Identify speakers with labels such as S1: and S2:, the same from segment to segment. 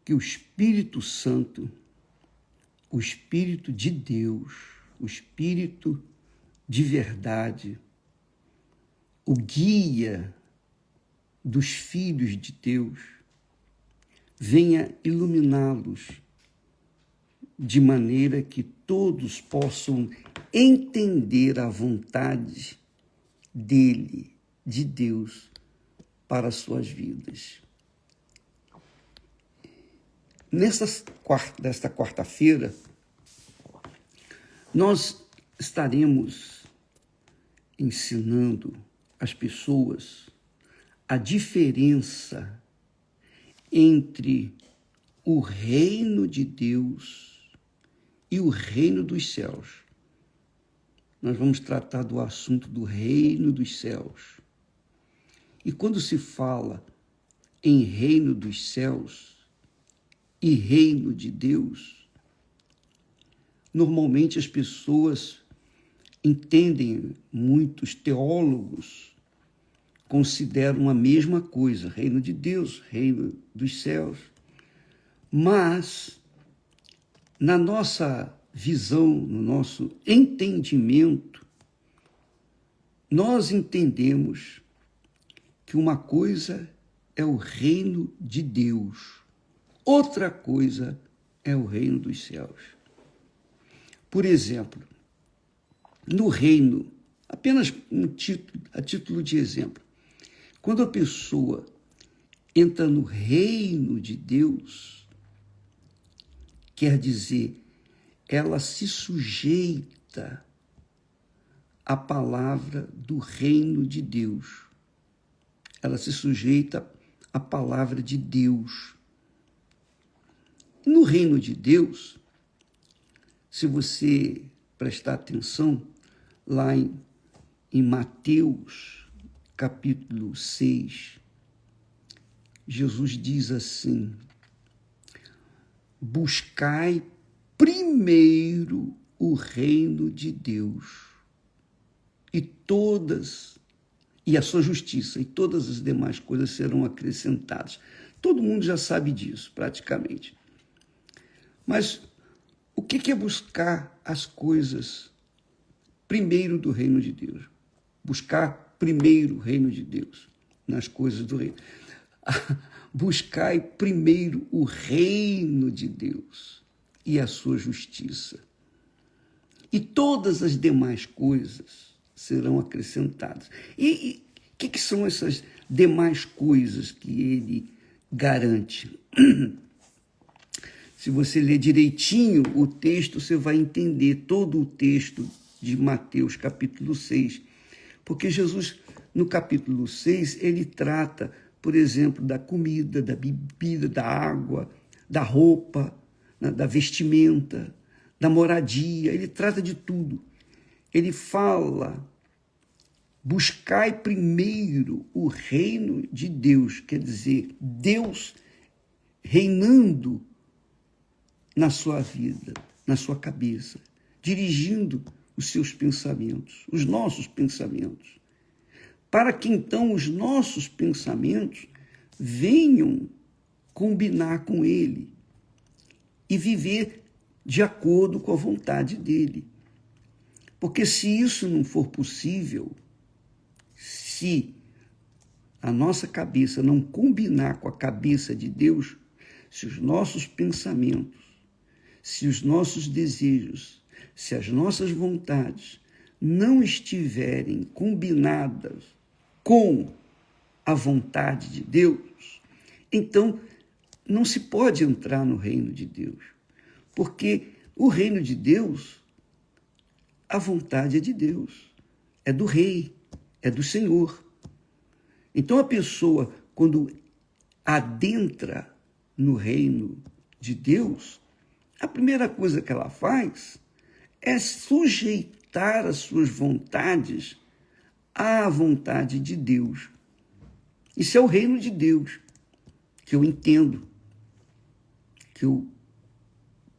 S1: que o Espírito Santo, o Espírito de Deus, o Espírito de verdade, o guia dos filhos de Deus, venha iluminá-los de maneira que todos possam entender a vontade dele, de Deus, para as suas vidas. Nesta quarta-feira, nós estaremos ensinando as pessoas a diferença entre o reino de Deus e o reino dos céus. Nós vamos tratar do assunto do reino dos céus. E quando se fala em reino dos céus e reino de Deus, normalmente as pessoas entendem, muitos teólogos consideram a mesma coisa, reino de Deus, reino dos céus. Mas, na nossa visão, no nosso entendimento, nós entendemos que uma coisa é o reino de Deus, outra coisa é o reino dos céus. Por exemplo, no reino, apenas a título de exemplo, quando a pessoa entra no reino de Deus, quer dizer, ela se sujeita à palavra do reino de Deus. Ela se sujeita à palavra de Deus. No reino de Deus, se você prestar atenção, lá em Mateus, capítulo 6, Jesus diz assim: buscai primeiro o reino de Deus e a sua justiça, e todas as demais coisas serão acrescentadas. Todo mundo já sabe disso, praticamente. Mas o que é buscar as coisas primeiro do reino de Deus? Buscar primeiro o reino de Deus nas coisas do reino. Buscai primeiro o reino de Deus e a sua justiça. E todas as demais coisas serão acrescentadas. E o que são essas demais coisas que ele garante? Se você ler direitinho o texto, você vai entender todo o texto de Mateus, capítulo 6. Porque Jesus, no capítulo 6, ele trata, por exemplo, da comida, da bebida, da água, da roupa, da vestimenta, da moradia. Ele trata de tudo. Ele fala: buscai primeiro o reino de Deus, quer dizer, Deus reinando na sua vida, na sua cabeça, dirigindo os seus pensamentos, os nossos pensamentos, para que então os nossos pensamentos venham combinar com Ele e viver de acordo com a vontade dEle. Porque se isso não for possível, se a nossa cabeça não combinar com a cabeça de Deus, se os nossos pensamentos, se os nossos desejos, se as nossas vontades não estiverem combinadas com a vontade de Deus, então não se pode entrar no reino de Deus. Porque o reino de Deus, a vontade é de Deus, é do rei, é do Senhor. Então a pessoa, quando adentra no reino de Deus, a primeira coisa que ela faz é sujeitar as suas vontades à vontade de Deus. Isso é o reino de Deus, que eu entendo, que eu,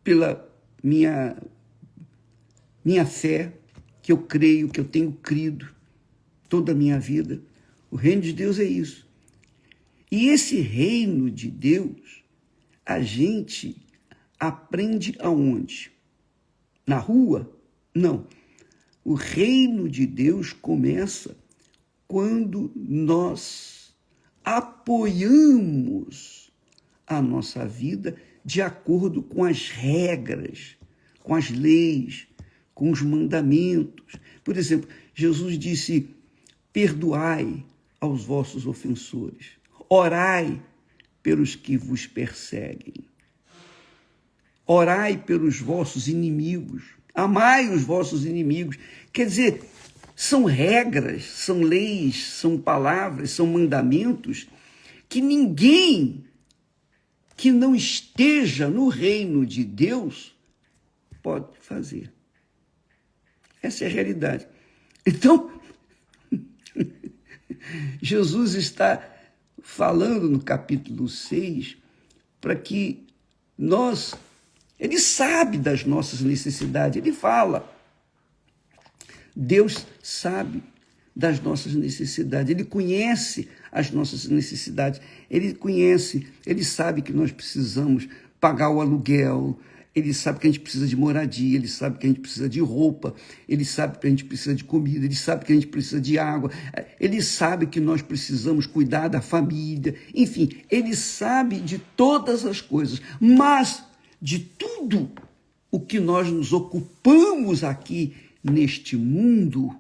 S1: pela minha fé, que eu creio, que eu tenho crido toda a minha vida. O reino de Deus é isso. E esse reino de Deus, a gente aprende aonde? Na rua? Não. O reino de Deus começa quando nós apoiamos a nossa vida de acordo com as regras, com as leis, com os mandamentos. Por exemplo, Jesus disse: perdoai aos vossos ofensores, orai pelos que vos perseguem, orai pelos vossos inimigos, amai os vossos inimigos. Quer dizer, são regras, são leis, são palavras, são mandamentos que ninguém que não esteja no reino de Deus pode fazer. Essa é a realidade. Então, Jesus está falando no capítulo 6 para que ele sabe das nossas necessidades, ele fala. Deus sabe das nossas necessidades, ele conhece as nossas necessidades, ele sabe que nós precisamos pagar o aluguel, ele sabe que a gente precisa de moradia, ele sabe que a gente precisa de roupa, ele sabe que a gente precisa de comida, ele sabe que a gente precisa de água, ele sabe que nós precisamos cuidar da família, enfim, ele sabe de todas as coisas, mas de tudo o que nós nos ocupamos aqui neste mundo,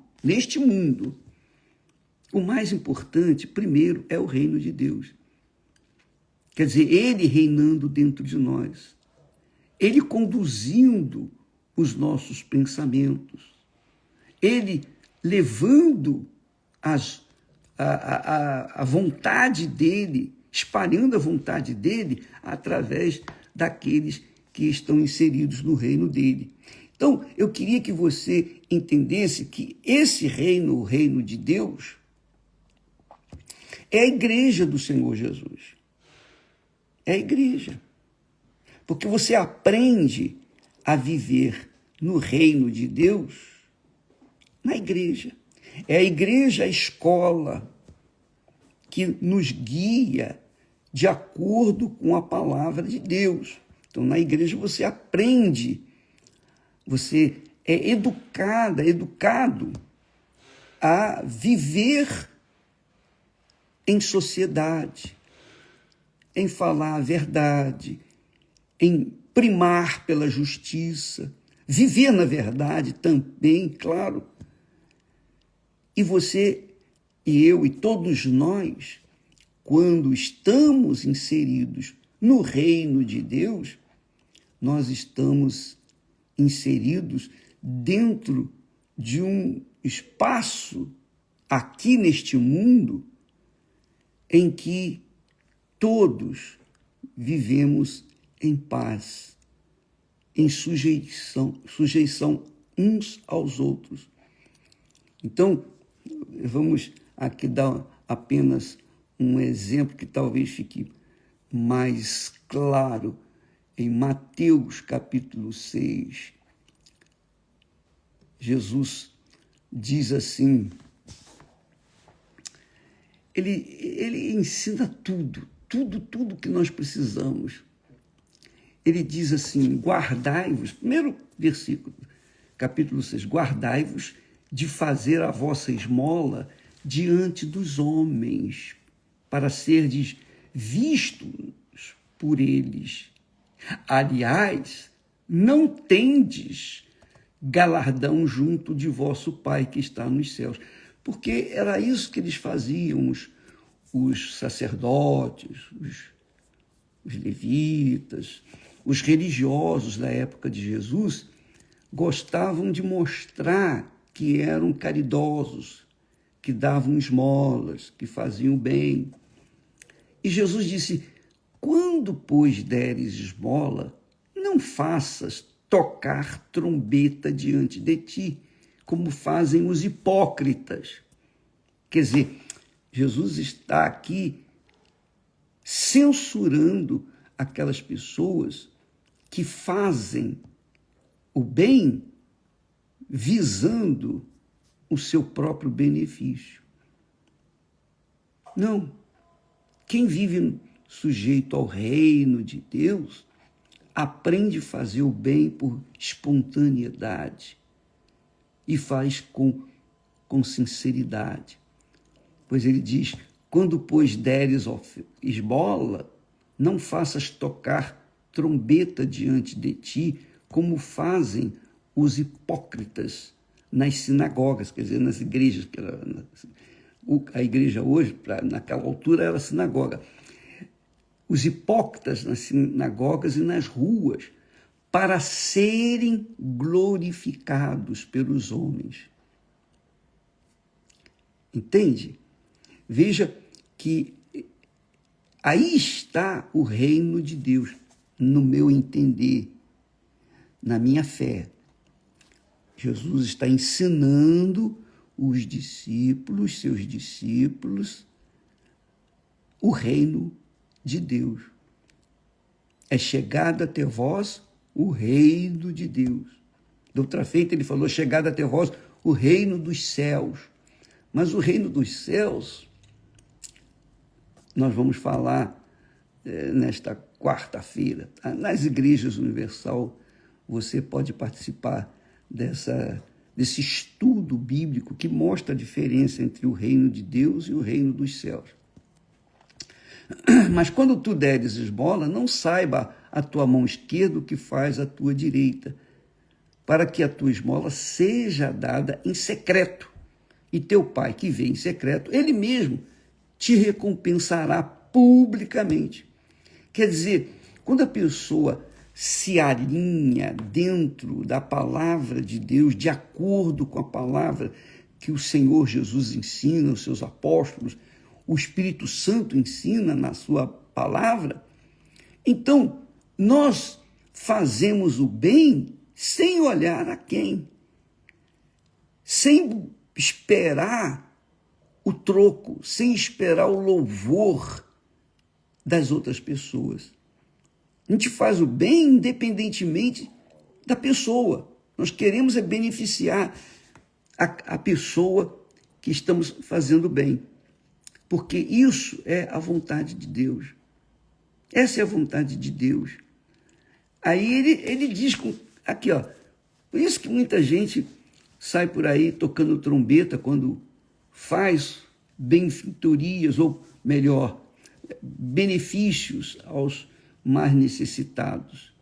S1: o mais importante, primeiro, é o reino de Deus. Quer dizer, ele reinando dentro de nós. Ele conduzindo os nossos pensamentos. Ele levando a vontade dele, espalhando a vontade dele através daqueles que estão inseridos no reino dele. Então, eu queria que você entendesse que esse reino, o reino de Deus, é a igreja do Senhor Jesus. É a igreja. Porque você aprende a viver no reino de Deus na igreja. É a igreja a escola que nos guia de acordo com a palavra de Deus. Então, na igreja você aprende, você é educado a viver em sociedade, em falar a verdade, em primar pela justiça, viver na verdade também, claro. E você, e eu, e todos nós, quando estamos inseridos no reino de Deus, nós estamos inseridos dentro de um espaço aqui neste mundo em que todos vivemos em paz, em sujeição uns aos outros. Então, vamos aqui dar apenas um exemplo que talvez fique mais claro. Em Mateus capítulo 6, Jesus diz assim, ele ensina tudo que nós precisamos. Ele diz assim, guardai-vos, primeiro versículo, capítulo 6, guardai-vos de fazer a vossa esmola diante dos homens, para serdes vistos por eles. Aliás, não tendes galardão junto de vosso Pai que está nos céus. Porque era isso que eles faziam, os sacerdotes, os levitas, os religiosos da época de Jesus, gostavam de mostrar que eram caridosos, que davam esmolas, que faziam bem. E Jesus disse, quando, pois, deres esmola, não faças tocar trombeta diante de ti, como fazem os hipócritas. Quer dizer, Jesus está aqui censurando aquelas pessoas que fazem o bem visando o seu próprio benefício. Não. Quem vive sujeito ao reino de Deus, aprende a fazer o bem por espontaneidade e faz com sinceridade. Pois ele diz, quando, pois, deres esmola, não faças tocar trombeta diante de ti, como fazem os hipócritas nas sinagogas, quer dizer, nas igrejas. A igreja hoje, naquela altura, era sinagoga. Os hipócritas nas sinagogas e nas ruas, para serem glorificados pelos homens. Entende? Veja que aí está o reino de Deus, no meu entender, na minha fé. Jesus está ensinando os discípulos, seus discípulos, o reino de Deus. É chegado até vós o reino de Deus. De outra feita, ele falou, chegado até vós o reino dos céus. Mas o reino dos céus, nós vamos falar nesta quarta-feira. Nas igrejas universal, você pode participar desse estudo bíblico que mostra a diferença entre o reino de Deus e o reino dos céus. Mas quando tu deres esmola, não saiba a tua mão esquerda o que faz a tua direita, para que a tua esmola seja dada em secreto. E teu pai que vê em secreto, ele mesmo te recompensará publicamente. Quer dizer, quando a pessoa se alinha dentro da palavra de Deus, de acordo com a palavra que o Senhor Jesus ensina, os seus apóstolos, o Espírito Santo ensina na sua palavra, então nós fazemos o bem sem olhar a quem, sem esperar o troco, sem esperar o louvor das outras pessoas. A gente faz o bem independentemente da pessoa. Nós queremos é beneficiar a pessoa que estamos fazendo bem, porque isso é a vontade de Deus. Essa é a vontade de Deus. Aí ele diz aqui, ó, por isso que muita gente sai por aí tocando trombeta quando faz benfeitorias, ou melhor, benefícios aos mais necessitados.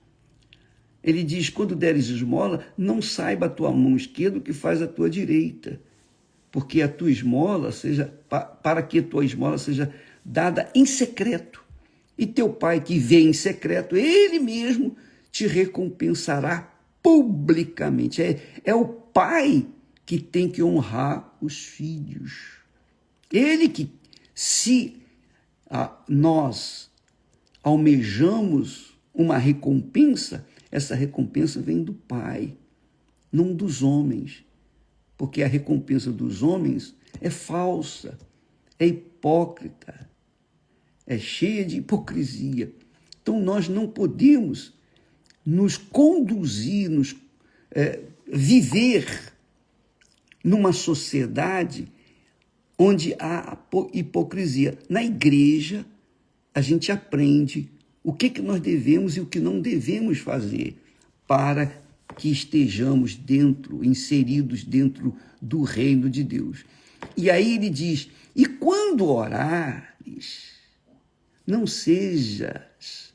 S1: Ele diz, quando deres esmola, não saiba a tua mão esquerda o que faz a tua direita, porque a tua esmola para que a tua esmola seja dada em secreto. E teu pai que vê em secreto, ele mesmo te recompensará publicamente. É o pai que tem que honrar os filhos. Ele que, se nós almejamos uma recompensa, essa recompensa vem do Pai, não dos homens, porque a recompensa dos homens é falsa, é hipócrita, é cheia de hipocrisia. Então nós não podemos nos conduzir, viver numa sociedade onde há hipocrisia. Na igreja, a gente aprende o que nós devemos e o que não devemos fazer para que estejamos inseridos dentro do reino de Deus. E aí ele diz, e quando orares, não sejas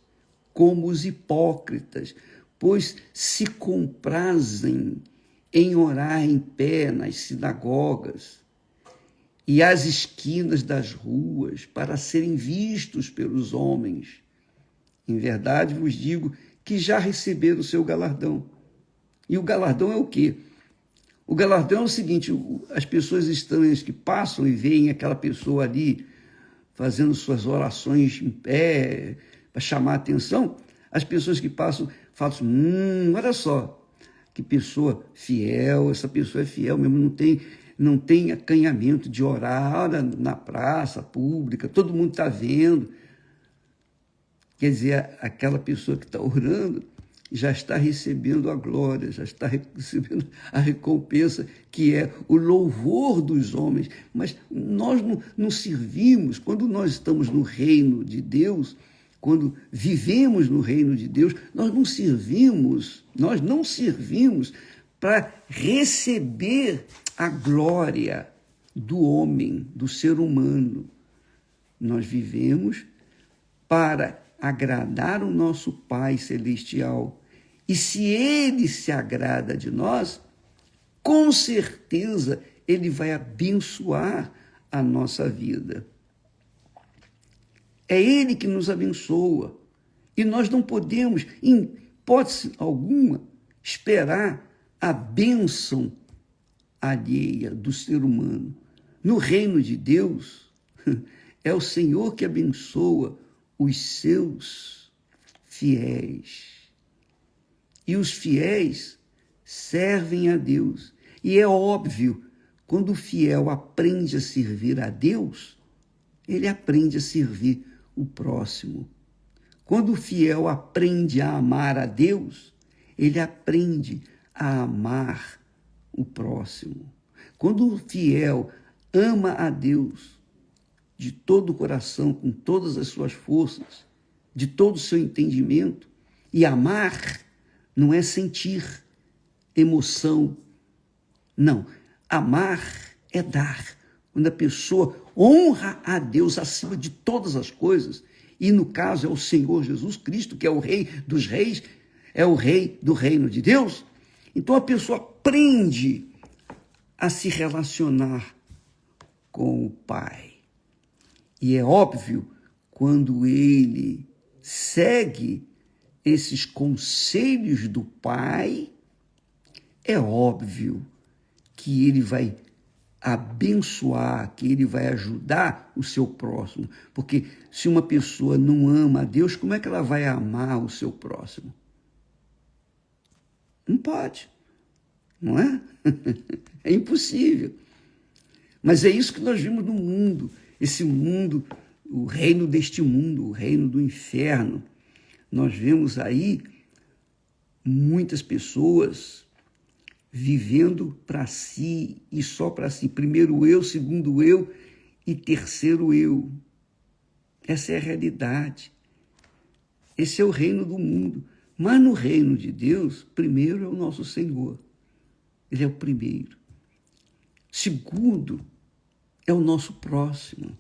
S1: como os hipócritas, pois se comprazem em orar em pé nas sinagogas e às esquinas das ruas, para serem vistos pelos homens. Em verdade vos digo que já receberam o seu galardão. E o galardão é o quê? O galardão é o seguinte, as pessoas estranhas que passam e veem aquela pessoa ali fazendo suas orações em pé, para chamar a atenção, as pessoas que passam falam assim, olha só, que pessoa fiel, essa pessoa é fiel mesmo, não tem acanhamento de orar na praça pública, todo mundo está vendo. Quer dizer, aquela pessoa que está orando já está recebendo a glória, já está recebendo a recompensa, que é o louvor dos homens. Mas nós não servimos, quando nós estamos no reino de Deus, quando vivemos no reino de Deus, nós não servimos para receber a glória do homem, do ser humano. Nós vivemos para agradar o nosso Pai Celestial. E se Ele se agrada de nós, com certeza Ele vai abençoar a nossa vida. É Ele que nos abençoa. E nós não podemos, em hipótese alguma, esperar a bênção alheia do ser humano. No reino de Deus, é o Senhor que abençoa os seus fiéis. E os fiéis servem a Deus. E é óbvio, quando o fiel aprende a servir a Deus, ele aprende a servir o próximo. Quando o fiel aprende a amar a Deus, ele aprende a amar o próximo. Quando o fiel ama a Deus de todo o coração, com todas as suas forças, de todo o seu entendimento, e amar não é sentir emoção. Não, amar é dar. Quando a pessoa honra a Deus acima de todas as coisas, e no caso é o Senhor Jesus Cristo, que é o Rei dos Reis, é o Rei do reino de Deus, então a pessoa aprende a se relacionar com o Pai. E é óbvio, quando ele segue esses conselhos do Pai, é óbvio que ele vai abençoar, que ele vai ajudar o seu próximo. Porque se uma pessoa não ama a Deus, como é que ela vai amar o seu próximo? Não pode, não é? É impossível. Mas é isso que nós vimos no mundo, esse mundo, o reino deste mundo, o reino do inferno. Nós vemos aí muitas pessoas vivendo para si e só para si. Primeiro eu, segundo eu e terceiro eu. Essa é a realidade. Esse é o reino do mundo. Mas no reino de Deus, primeiro é o nosso Senhor. Ele é o primeiro. Segundo, é o nosso próximo.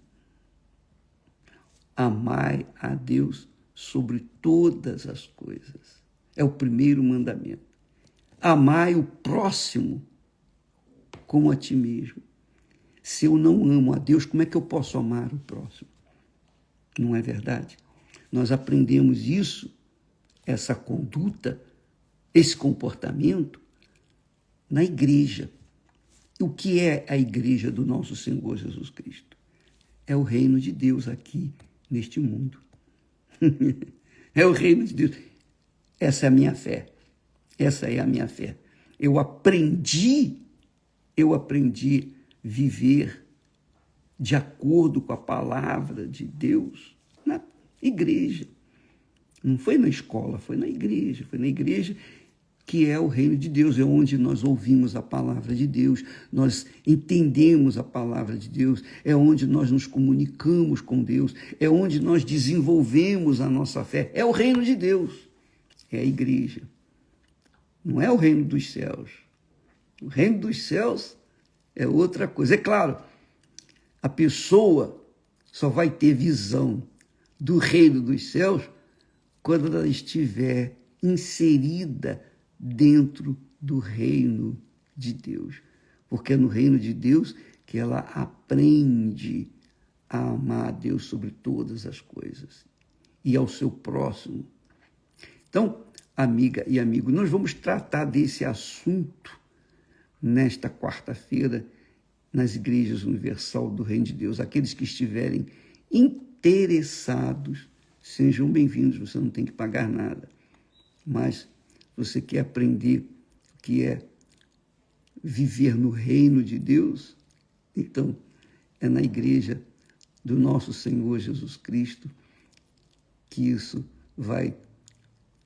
S1: Amai a Deus sobre todas as coisas. É o primeiro mandamento. Amai o próximo como a ti mesmo. Se eu não amo a Deus, como é que eu posso amar o próximo? Não é verdade? Nós aprendemos isso, essa conduta, esse comportamento, na igreja. O que é a igreja do nosso Senhor Jesus Cristo? É o reino de Deus aqui, neste mundo. É o reino de Deus. Essa é a minha fé. Essa é a minha fé. Eu aprendi a viver de acordo com a palavra de Deus na igreja. Não foi na escola, foi na igreja. Foi na igreja que é o reino de Deus, é onde nós ouvimos a palavra de Deus, nós entendemos a palavra de Deus, é onde nós nos comunicamos com Deus, é onde nós desenvolvemos a nossa fé. É o reino de Deus, é a igreja. Não é o reino dos céus. O reino dos céus é outra coisa. É claro, a pessoa só vai ter visão do reino dos céus quando ela estiver inserida dentro do reino de Deus. Porque é no reino de Deus que ela aprende a amar a Deus sobre todas as coisas e ao seu próximo. Então, amiga e amigo, nós vamos tratar desse assunto nesta quarta-feira nas igrejas universal do Reino de Deus. Aqueles que estiverem interessados, sejam bem-vindos, você não tem que pagar nada. Mas você quer aprender o que é viver no reino de Deus? Então, é na igreja do nosso Senhor Jesus Cristo que isso vai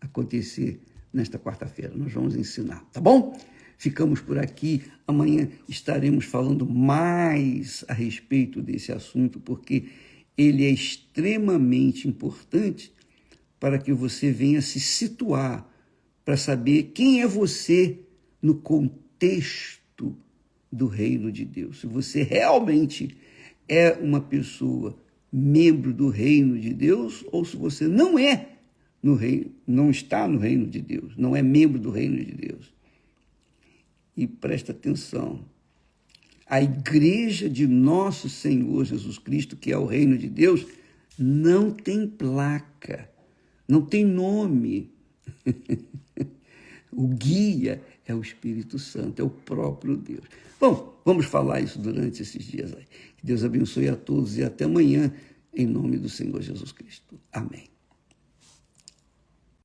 S1: acontecer nesta quarta-feira. Nós vamos ensinar, tá bom? Ficamos por aqui. Amanhã estaremos falando mais a respeito desse assunto, porque ele é extremamente importante para que você venha se situar, para saber quem é você no contexto do reino de Deus. Se você realmente é uma pessoa membro do reino de Deus, ou se você não é no reino, não está no reino de Deus, não é membro do reino de Deus. E presta atenção, a igreja de nosso Senhor Jesus Cristo, que é o reino de Deus, não tem placa, não tem nome. O guia é o Espírito Santo, é o próprio Deus. Bom, vamos falar isso durante esses dias aí. Que Deus abençoe a todos e até amanhã, em nome do Senhor Jesus Cristo. Amém.